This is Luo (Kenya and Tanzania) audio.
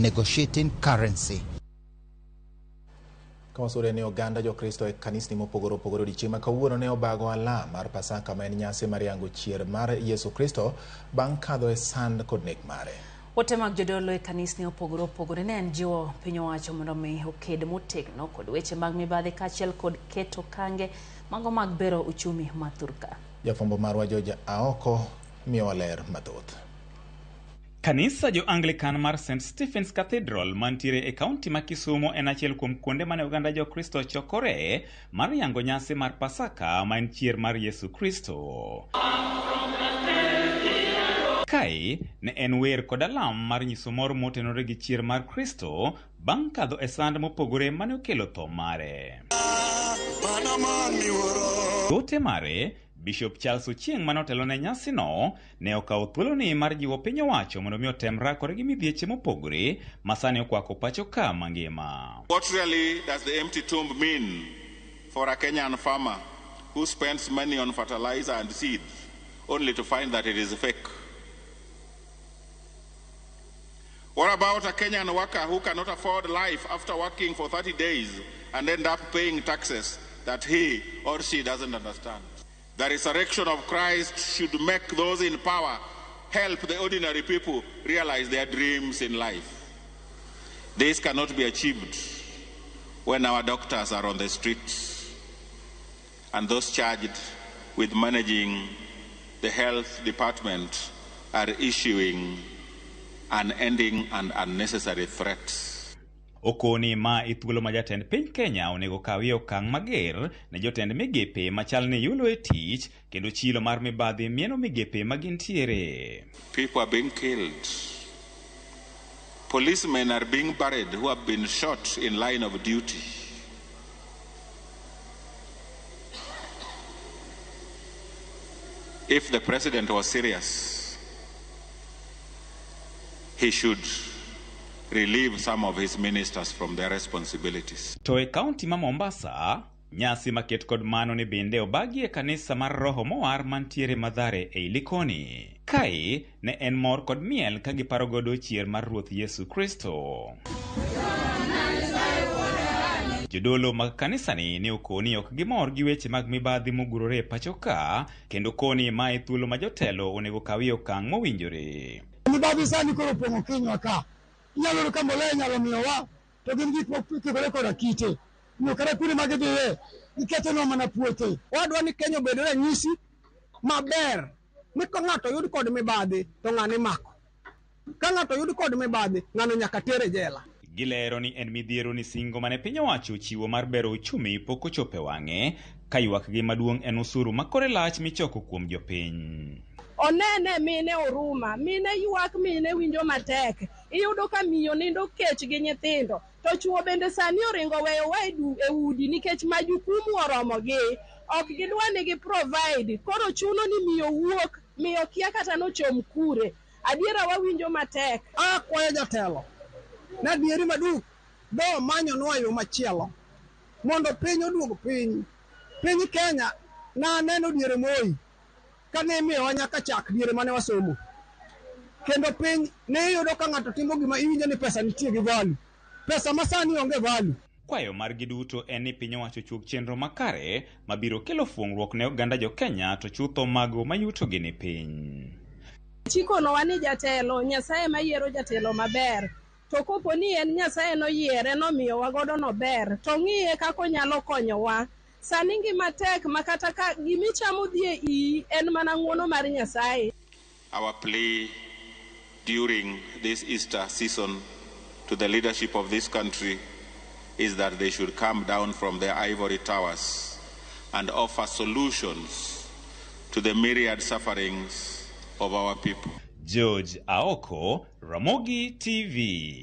negotiating currency. Kawasure ne oganda jokristo e kanisni mopogore opogore odiochieng' ma kawuono ne obago alam mar Pasaka, ma en nyasi mar yango chier mar Yesu Kristo bang' kadho e sand kod nek mare. Ote mag jodolo e kanisni opogore opogore ne en jiwo piny owacho mondo mi oked motegno kod weche mag mibadhi kaachiel kod keto kange mago mag bero ochumi ma Thurka. Jafwambo marwa George Aoko miyowa ler mathoth. Kanisa jo-Anglican mar St. Stephen's Cathedral mantiere e kaunti ma Kisumu en achiel kuom kuonde mane oganda jo-Kristo chokore mar yango nyasi mar Pasaka, ma en chier mar Yesu Kristo. Kae ne en wer kod alam mar nyiso mor motenore gi chier mar Kristo bang' kadho e sand mopogore mane okelo tho mare. Ote mare, Bishop Charles Ochieng' manotelo ne nyasi no ne okawo thuoloni mar jiwo piny owacho mondo mi otem rakore gi midhieche mopogore masani okwako pachoka mangima. What really does the empty tomb mean for a Kenyan farmer who spends money on fertilizer and seeds only to find that it is fake? What about a Kenyan worker who cannot afford life after working for 30 days and end up paying taxes that he or she doesn't understand? The resurrection of Christ should make those in power help the ordinary people realize their dreams in life. This cannot be achieved when our doctors are on the streets and those charged with managing the health department are issuing unending and unnecessary threats. Okoni ma ithuolo ma jatend piny Kenya onego kawie okang' mager ne jotend migepe machal ni yulo e tich kendo chilo mar mibadhi mieno migepe magintiere. People are being killed. Policemen are being buried who have been shot in line of duty. If the president was serious, he should relieve some of his ministers from their responsibilities. To e kaunti ma Mombasa, nyasi maket kod mano ni bende obagi e kanisa mar Roho Moar mantiere Mathare e Likoni. Kae ne en mor kod miel ka giparo godo chier mar Ruoth Yesu Kristo. Jodolo mag kanisani ne okoni ok gimor gi weche mag mibadhi mogurore e pachoka, kendo koni ma thuolo ma jotelo onego kawie okang' mowinjore. Mibadhi sani koro pongo kinywa ka. Nyalo ka mbolea nyalo miyowa to gin gik mokikore koda kite no kare kure mag dhiye iketo no mana puothe. Wadwa ni Kenya obed ranyisi maber ni ka ng'ato yud kod mibadhi to ng'ane mako, ka ng'ato yud kod mibadhi ng'ano nyaka tere jela. Gilero ni en midhiero ni singo mane piny owacho chiwo mar bero ochumi pok ochope wang'e, ka ywak gi maduong' en usuru makore lach michoko kuom jopiny. Onene mine oruma, mine ywak, mine winjo matek. Iyudo ka miyo nindo kech gi nyithindo. To chuo bende sani oringo weyo waidu e udi nikech majukumu oromogi. Ok gidwa ni gi provide. Koro chuno ni miyo wuok, miyo kia kata nochom kure. Adiera wawinjo matek. Kwayo jatelo. Na dieri maduk do manyo nwayo machielo. Mondo piny oduog piny. Piny Kenya na neno diere Moi. Kane miyo nyaka chak diere mane wasomo. Kendo piny ne yudo ka ng'ato timo gima iwinjo ni pesa nitie gi value. Pesa masani onge value. Kwayo margi duto en ni piny owacho chuk chenro makare mabiro kelo fuong'ruok ne oganda jo Kenya to chutho mago mayuto gi ni piny. Chikono wani jatelo, Nyasaye mayiero jatelo maber. To kopo ni en Nyasaye noyiere nomiyo wagodo no ber, to ng'iye kako nyalo konyowa. Sani ngima tek makata ka gimichamo dhie I en mana ng'wono mar Nyasaye. Our plea during this Easter season to the leadership of this country is that they should come down from their ivory towers and offer solutions to the myriad sufferings of our people. George Aoko, Ramogi TV.